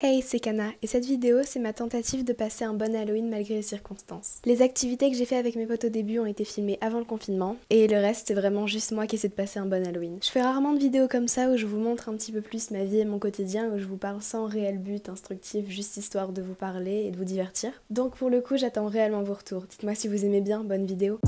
Hey, c'est Kana, et cette vidéo, c'est ma tentative de passer un bon Halloween malgré les circonstances. Les activités que j'ai fait avec mes potes au début ont été filmées avant le confinement, et le reste, c'est vraiment juste moi qui essaie de passer un bon Halloween. Je fais rarement de vidéos comme ça où je vous montre un petit peu plus ma vie et mon quotidien, où je vous parle sans réel but instructif, juste histoire de vous parler et de vous divertir. Donc pour le coup, j'attends réellement vos retours. Dites-moi si vous aimez bien, bonne vidéo.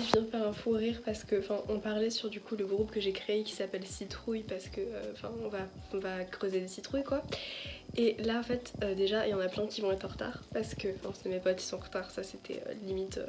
Je viens de faire un fou rire parce que, on parlait sur du coup le groupe que j'ai créé qui s'appelle Citrouille parce que, on va creuser des citrouilles quoi. Et là en fait, déjà il y en a plein qui vont être en retard parce que, c'est mes potes, ils sont en retard, ça c'était limite,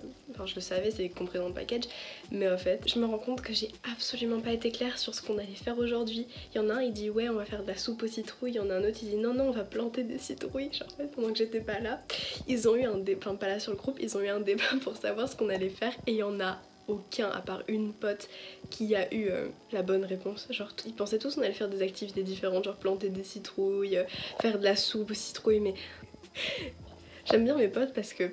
je le savais, c'est compris dans le package. Mais en fait, je me rends compte que j'ai absolument pas été claire sur ce qu'on allait faire aujourd'hui. Il y en a un, il dit ouais on va faire de la soupe aux citrouilles, il y en a un autre, il dit non on va planter des citrouilles. Genre en fait, pendant que j'étais pas là, ils ont eu un débat, pas là sur le groupe, ils ont eu un débat pour savoir ce qu'on allait faire et il y en a aucun à part une pote qui a eu la bonne réponse. Genre ils pensaient tous qu'on allait faire des activités différentes, genre planter des citrouilles, faire de la soupe aux citrouilles, mais j'aime bien mes potes parce que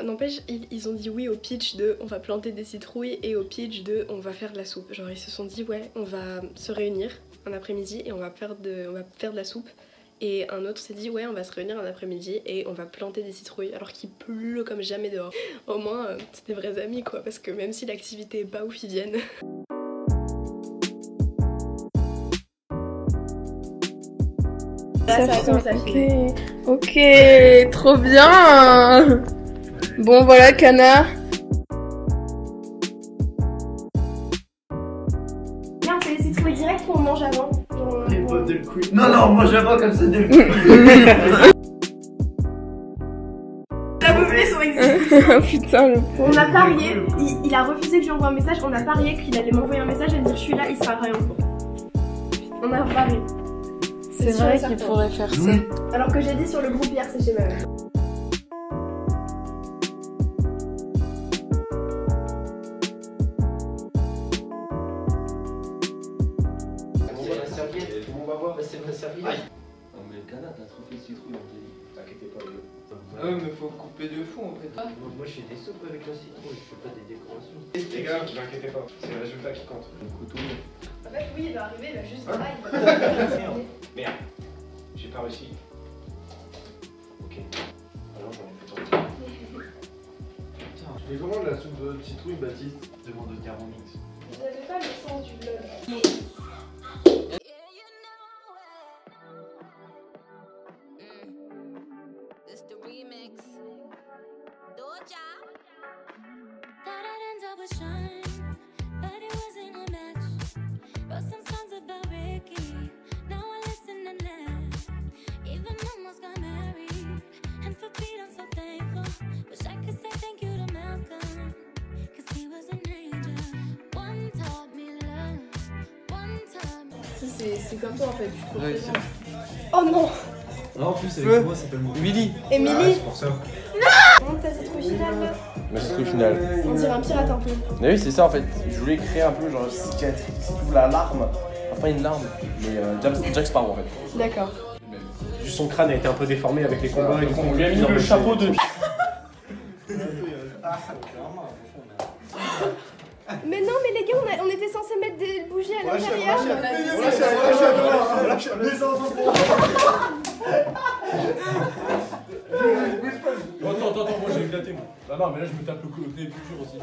n'empêche, ils ont dit oui au pitch de on va planter des citrouilles et au pitch de on va faire de la soupe. Genre ils se sont dit ouais on va se réunir un après-midi et on va faire de la soupe. Et un autre s'est dit ouais on va se réunir un après-midi et on va planter des citrouilles alors qu'il pleut comme jamais dehors. Au moins c'est des vrais amis quoi, parce que même si l'activité est pas ouf ils viennent. Là, ça commence à filer. Ok, trop bien. Bon voilà Kana. Viens on fait les citrouilles direct ou on mange avant? Les potes de le coup. Non, moi j'avais comme ça dès le coup. La bouffée son existence. Putain le pauvre. On a parié, il a refusé que je lui envoie un message, on a parié qu'il allait m'envoyer un message et me dire je suis là, il sera rien. On a parié. C'est vrai qu'il pourrait faire ça. Alors que j'ai dit sur le groupe hier c'est chez ma mère. C'est ma serviette, on va voir, c'est ma serviette. Non mais Kana, t'as trop fait de citrouille, on t'a dit. T'inquiète pas, Ah ouais mais faut couper de fou en fait. moi je fais des soupes avec la citrouille, je fais pas des décorations. Les gars, vous inquiétez pas, c'est le résultat qui compte. Le couteau. En fait oui il va arriver, il va juste Merde, j'ai pas réussi. Ok, alors j'en ai fait tomber. Mais comment la soupe de citrouille, Baptiste? Demande au Thermomix. Vous n'avez pas le sens du vlog. C'est comme toi en fait, je trouve. Ouais, Oh non. non, en plus avec moi ça s'appelle Emily. Émilie, C'est pour ça. monte ta citrouille finale là. Mais c'est au final. On dirait un pirate un peu. Mais oui, c'est ça en fait. Je voulais créer un peu genre cicatrice, tout la larme. Enfin, pas une larme, mais Jack Sparrow en fait. D'accord. Juste son crâne a été un peu déformé avec les combats et Donc on lui a mis le chapeau de. Mais non, mais les gars, on était censé mettre des bougies à l'intérieur. Attends, moi j'ai éclaté moi. Bah non, mais là je me tape les cultures aussi.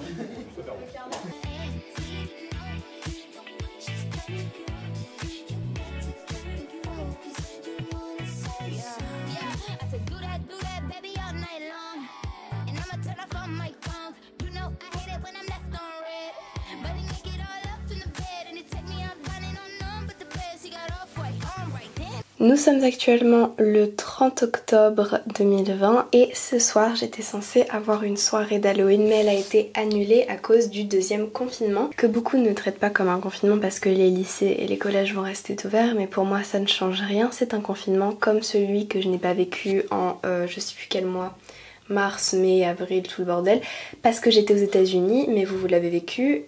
Nous sommes actuellement le 30 octobre 2020 et ce soir j'étais censée avoir une soirée d'Halloween mais elle a été annulée à cause du deuxième confinement que beaucoup ne traitent pas comme un confinement parce que les lycées et les collèges vont rester ouverts, mais pour moi ça ne change rien, c'est un confinement comme celui que je n'ai pas vécu en je sais plus quel mois, mars, mai, avril, tout le bordel, parce que j'étais aux États-Unis, mais vous l'avez vécu.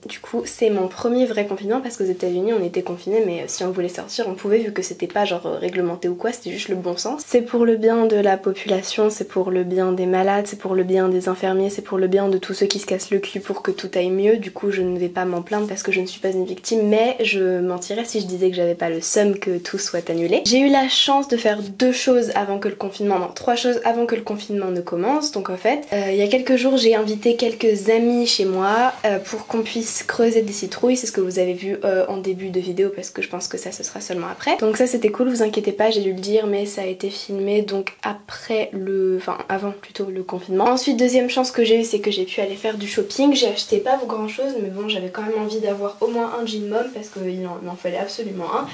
Du coup, c'est mon premier vrai confinement parce qu'aux États-Unis on était confinés, mais si on voulait sortir on pouvait, vu que c'était pas genre réglementé ou quoi, c'était juste le bon sens. C'est pour le bien de la population, c'est pour le bien des malades, c'est pour le bien des infirmiers, c'est pour le bien de tous ceux qui se cassent le cul pour que tout aille mieux. Du coup, je ne vais pas m'en plaindre parce que je ne suis pas une victime, mais je mentirais si je disais que j'avais pas le seum que tout soit annulé. J'ai eu la chance de faire 2 choses avant que le confinement, non 3 choses avant que le confinement ne commence. Donc en fait, il y a quelques jours j'ai invité quelques amis chez moi pour qu'on puisse creuser des citrouilles. C'est ce que vous avez vu en début de vidéo parce que je pense que ça ce sera seulement après. Donc ça c'était cool, vous inquiétez pas, j'ai dû le dire, mais ça a été filmé donc après le... enfin avant plutôt le confinement. Ensuite, deuxième chance que j'ai eu, c'est que j'ai pu aller faire du shopping. J'ai acheté pas grand chose, mais bon, j'avais quand même envie d'avoir au moins un jean mom parce qu'il m'en fallait absolument un.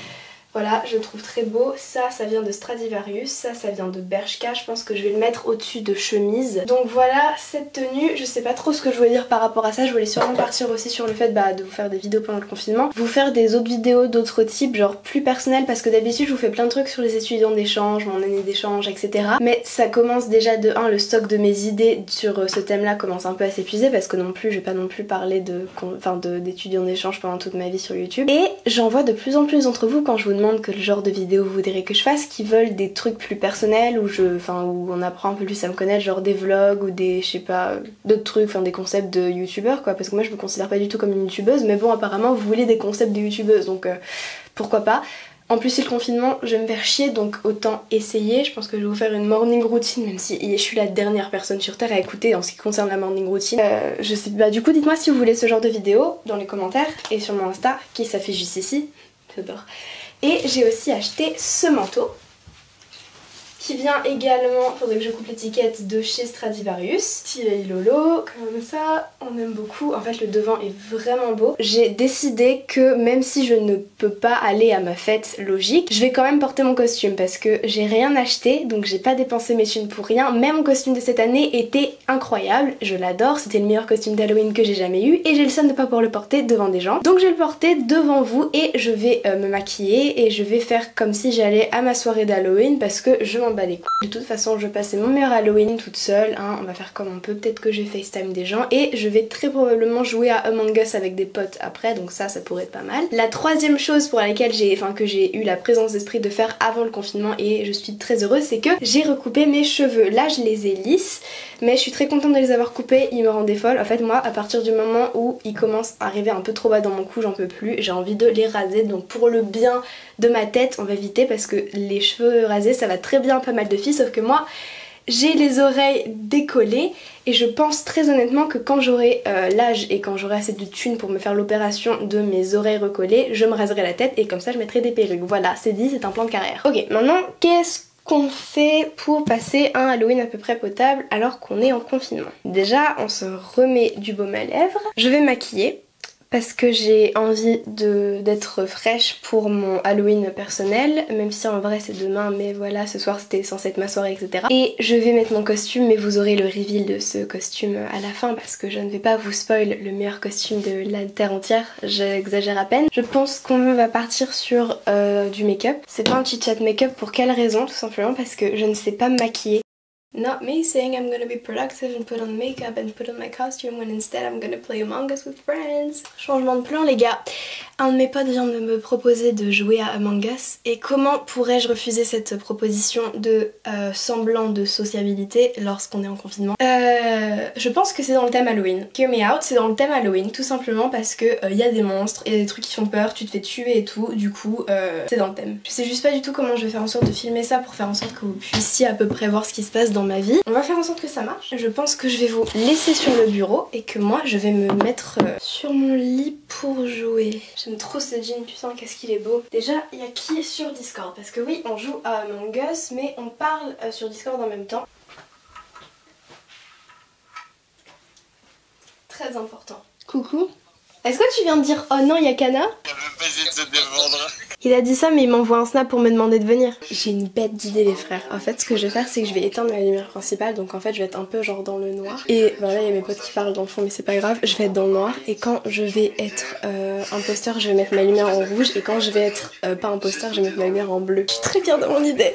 Voilà, je le trouve très beau. Ça vient de Stradivarius, ça vient de Bershka. Je pense que je vais le mettre au-dessus de chemise. Donc voilà cette tenue. Je sais pas trop ce que je voulais dire par rapport à ça. Je voulais sûrement partir aussi sur le fait de vous faire des vidéos pendant le confinement. Vous faire des autres vidéos d'autres types, genre plus personnelles, parce que d'habitude je vous fais plein de trucs sur les étudiants d'échange, mon année d'échange, etc. Mais ça commence déjà de 1, le stock de mes idées sur ce thème-là commence un peu à s'épuiser parce que non plus, je vais pas non plus parler d'étudiants d'échange pendant toute ma vie sur YouTube. Et j'en vois de plus en plus d'entre vous quand je vous demande que le genre de vidéo vous voudrez que je fasse, qui veulent des trucs plus personnels où où on apprend un peu plus à me connaître, genre des vlogs ou des, je sais pas, d'autres trucs, enfin des concepts de youtubeurs quoi, parce que moi je me considère pas du tout comme une youtubeuse, mais bon apparemment vous voulez des concepts de youtubeuse, donc pourquoi pas. En plus c'est le confinement, je vais me faire chier, donc autant essayer. Je pense que je vais vous faire une morning routine, même si je suis la dernière personne sur terre à écouter en ce qui concerne la morning routine. Je sais pas, du coup dites-moi si vous voulez ce genre de vidéo dans les commentaires et sur mon Insta qui s'affiche juste ici, j'adore. Et j'ai aussi acheté ce manteau qui vient également, faudrait que je coupe l'étiquette, de chez Stradivarius. Stylé Lolo, comme ça, on aime beaucoup. En fait le devant est vraiment beau. J'ai décidé que même si je ne peux pas aller à ma fête logique, je vais quand même porter mon costume parce que j'ai rien acheté, donc j'ai pas dépensé mes thunes pour rien. Mais mon costume de cette année était incroyable, je l'adore, c'était le meilleur costume d'Halloween que j'ai jamais eu et j'ai le seum de pas pouvoir le porter devant des gens. Donc je vais le porter devant vous et je vais me maquiller et je vais faire comme si j'allais à ma soirée d'Halloween parce que je m'en bats les couilles. De toute façon je passais mon meilleur Halloween toute seule, hein, on va faire comme on peut, peut-être que je vais FaceTime des gens et je vais très probablement jouer à Among Us avec des potes après, donc ça pourrait être pas mal. La troisième chose pour laquelle que j'ai eu la présence d'esprit de faire avant le confinement et je suis très heureuse, c'est que j'ai recoupé mes cheveux. Là je les ai lisses, mais je suis très contente de les avoir coupés, ils me rendaient folle. En fait moi à partir du moment où ils commencent à arriver un peu trop bas dans mon cou, j'en peux plus, j'ai envie de les raser, donc pour le bien de ma tête on va éviter parce que les cheveux rasés ça va très bien à pas mal de filles, sauf que moi j'ai les oreilles décollées et je pense très honnêtement que quand j'aurai l'âge et quand j'aurai assez de thunes pour me faire l'opération de mes oreilles recollées, je me raserai la tête et comme ça je mettrai des perruques. Voilà, c'est dit, c'est un plan de carrière. Ok, maintenant qu'est-ce qu'on fait pour passer un Halloween à peu près potable alors qu'on est en confinement? Déjà on se remet du baume à lèvres, je vais maquiller parce que j'ai envie d'être fraîche pour mon Halloween personnel, même si en vrai c'est demain, mais voilà, ce soir c'était censé être ma soirée, etc. Et je vais mettre mon costume, mais vous aurez le reveal de ce costume à la fin parce que je ne vais pas vous spoil le meilleur costume de la terre entière, j'exagère à peine. Je pense qu'on va partir sur du make-up. C'est pas un chit-chat make-up, pour quelle raison? Tout simplement parce que je ne sais pas me maquiller. Not me saying I'm gonna be productive and put on makeup and put on my costume when instead I'm gonna play Among Us with friends. Changement de plan les gars. Un de mes potes vient de me proposer de jouer à Among Us et comment pourrais-je refuser cette proposition de semblant de sociabilité lorsqu'on est en confinement? Je pense que c'est dans le thème Halloween. Hear me out, c'est dans le thème Halloween tout simplement parce que y a des monstres, il y a des trucs qui font peur, tu te fais tuer et tout, du coup c'est dans le thème. Je sais juste pas du tout comment je vais faire en sorte de filmer ça pour faire en sorte que vous puissiez à peu près voir ce qui se passe dans ma vie. On va faire en sorte que ça marche. Je pense que je vais vous laisser sur le bureau et que moi je vais me mettre sur mon lit pour jouer. J'aime trop ce jean, putain qu'est-ce qu'il est beau. Déjà il y a qui sur Discord? Parce que oui on joue à Among Us mais on parle sur Discord en même temps. Très important. Coucou. Est-ce que tu viens de dire oh non il y a Kana? Il a même pas essayé de se défendre. Il a dit ça mais il m'envoie un snap pour me demander de venir. J'ai une bête d'idée les frères. En fait ce que je vais faire c'est que je vais éteindre ma lumière principale, donc en fait je vais être un peu genre dans le noir. Et voilà il y a mes potes qui parlent dans le fond mais c'est pas grave, je vais être dans le noir. Et quand je vais être imposteur je vais mettre ma lumière en rouge et quand je vais être pas imposteur je vais mettre ma lumière en bleu. Je suis très bien dans mon idée.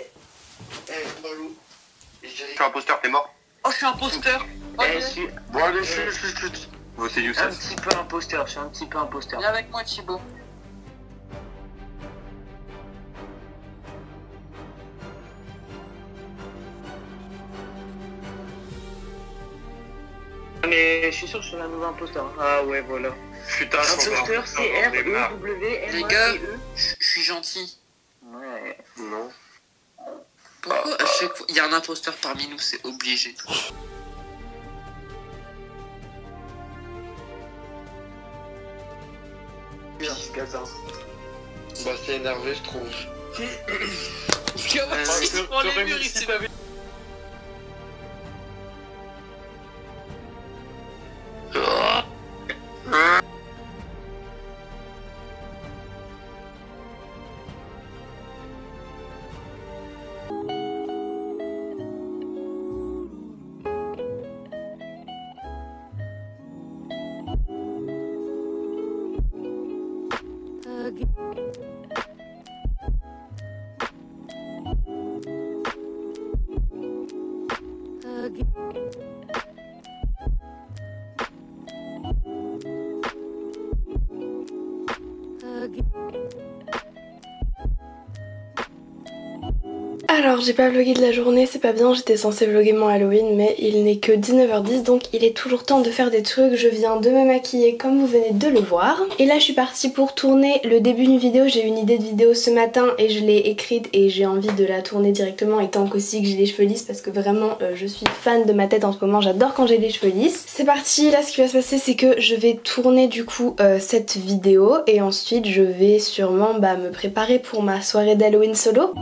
Je suis imposteur, t'es mort. Oh, je suis imposteur. Bon, allez, chut. Votez Youssef. Un petit peu imposteur, je suis un petit peu imposteur. Viens avec moi, Thibaut. Mais je suis sûr que je suis un nouveau imposteur. Ah ouais, voilà. Putain, Imposteur, c'est R-E-W-M-A-E-E. Les gars, je suis gentil. Ouais. Non. Pourquoi à chaque fois il y a un imposteur parmi nous, c'est obligé. Bah, c'est énervé, je trouve. Il prend les murs ici. Alors j'ai pas vlogué de la journée, c'est pas bien, j'étais censée vloguer mon Halloween mais il n'est que 19h10 donc il est toujours temps de faire des trucs. Je viens de me maquiller comme vous venez de le voir. Et là je suis partie pour tourner le début d'une vidéo. J'ai eu une idée de vidéo ce matin et je l'ai écrite et j'ai envie de la tourner directement étant qu'aussi que j'ai les cheveux lisses parce que vraiment je suis fan de ma tête en ce moment, j'adore quand j'ai les cheveux lisses. C'est parti, là ce qui va se passer c'est que je vais tourner du coup cette vidéo et ensuite je vais sûrement me préparer pour ma soirée d'Halloween solo.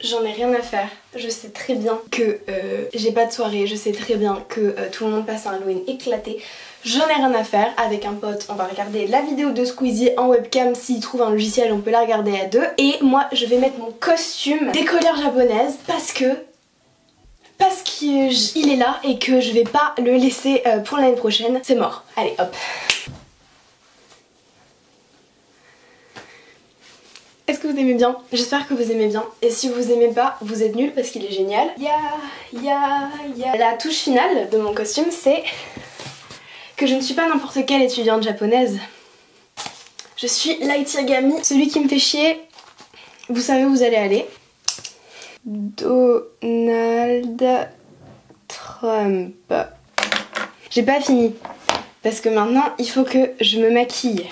J'en ai rien à faire, je sais très bien que j'ai pas de soirée, je sais très bien que tout le monde passe un Halloween éclaté. J'en ai rien à faire, avec un pote on va regarder la vidéo de Squeezie en webcam, s'il trouve un logiciel on peut la regarder à deux. Et moi je vais mettre mon costume d'écolière japonaise parce qu'il est là et que je vais pas le laisser pour l'année prochaine, c'est mort. Allez hop. Est-ce que vous aimez bien? J'espère que vous aimez bien. Et si vous aimez pas, vous êtes nuls parce qu'il est génial. La touche finale de mon costume, c'est que je ne suis pas n'importe quelle étudiante japonaise. Je suis Light Yagami. Celui qui me fait chier, vous savez où vous allez aller. Donald Trump. J'ai pas fini. Parce que maintenant, il faut que je me maquille.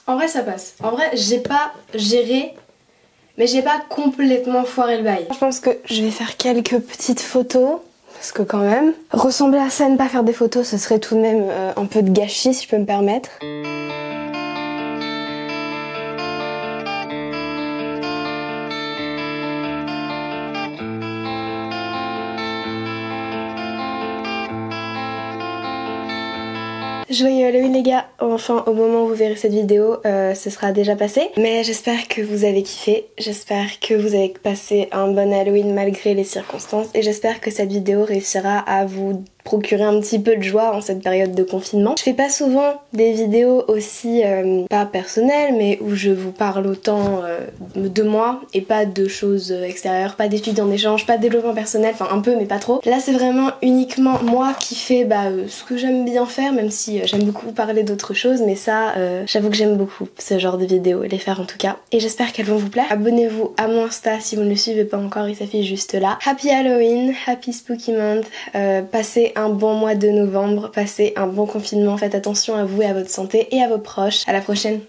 En vrai ça passe. En vrai j'ai pas géré mais j'ai pas complètement foiré le bail. Je pense que je vais faire quelques petites photos parce que quand même ressembler à ça et ne pas faire des photos ce serait tout de même un peu de gâchis si je peux me permettre. Joyeux Halloween les gars, enfin au moment où vous verrez cette vidéo ce sera déjà passé. Mais j'espère que vous avez kiffé, j'espère que vous avez passé un bon Halloween malgré les circonstances. Et j'espère que cette vidéo réussira à vous procurer un petit peu de joie en cette période de confinement. Je fais pas souvent des vidéos aussi pas personnelles mais où je vous parle autant de moi et pas de choses extérieures, pas d'études en échange, pas de développement personnel, enfin un peu mais pas trop. Là c'est vraiment uniquement moi qui fais ce que j'aime bien faire, même si j'aime beaucoup parler d'autres choses, mais ça j'avoue que j'aime beaucoup ce genre de vidéos, les faire en tout cas. Et j'espère qu'elles vont vous plaire. Abonnez-vous à mon Insta si vous ne le suivez pas encore, il s'affiche juste là. Happy Halloween, happy spooky month, passez un bon mois de novembre, passez un bon confinement, faites attention à vous et à votre santé et à vos proches. À la prochaine.